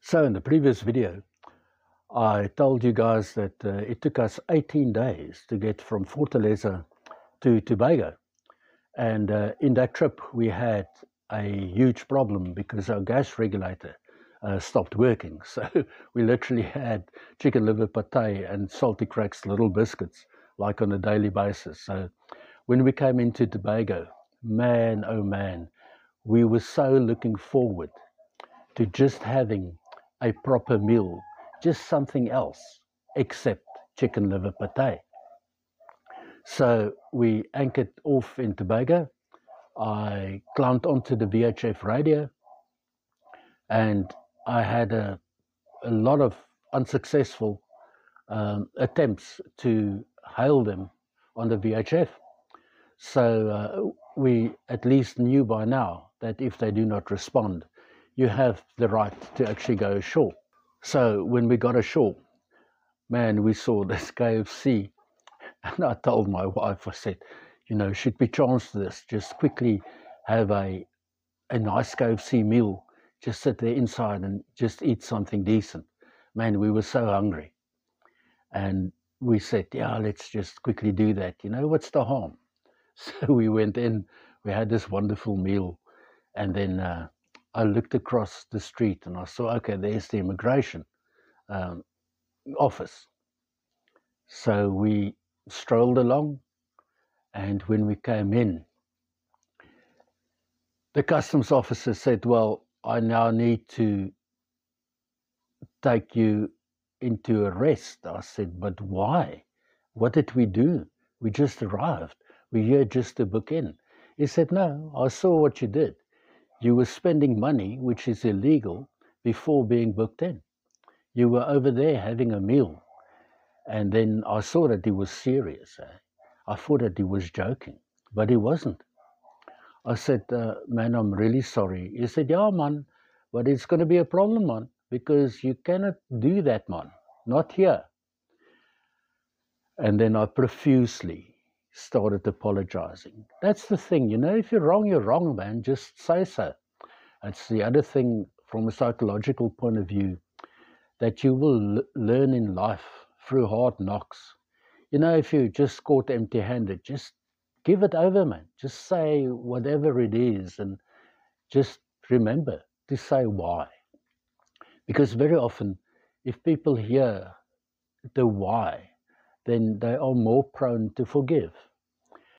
So in the previous video, I told you guys that it took us 18 days to get from Fortaleza to Tobago. And in that trip, we had a huge problem because our gas regulator stopped working. So we literally had chicken liver pate and salty cracks little biscuits like on a daily basis. So when we came into Tobago, man, oh man, we were so looking forward to just having a proper meal, just something else except chicken liver pate. So we anchored off in Tobago. I climbed onto the VHF radio and I had a lot of unsuccessful attempts to hail them on the VHF. So we at least knew by now that if they do not respond, you have the right to actually go ashore. So when we got ashore, man, we saw this KFC, and I told my wife, I said, you know, should we chance this? Just quickly have a nice KFC meal, just sit there inside and just eat something decent. Man, we were so hungry. And we said, yeah, let's just quickly do that. You know, what's the harm? So we went in, we had this wonderful meal, and then I looked across the street and I saw, okay, there's the immigration office. So we strolled along, and when we came in, the customs officer said, well, I now need to take you into arrest. I said, but why? What did we do? We just arrived. We're here just to book in. He said, no, I saw what you did. You were spending money, which is illegal, before being booked in. You were over there having a meal. And then I saw that he was serious. I thought that he was joking, but he wasn't. I said, man, I'm really sorry. He said, yeah, man, but it's going to be a problem, man, because you cannot do that, man, not here. And then I profusely started apologizing. That's the thing, you know, if you're wrong, man, just say so. That's the other thing from a psychological point of view, that you will learn in life through hard knocks. You know, if you just caught empty-handed, just give it over, man. Just say whatever it is and just remember to say why. Because very often, if people hear the why, then they are more prone to forgive.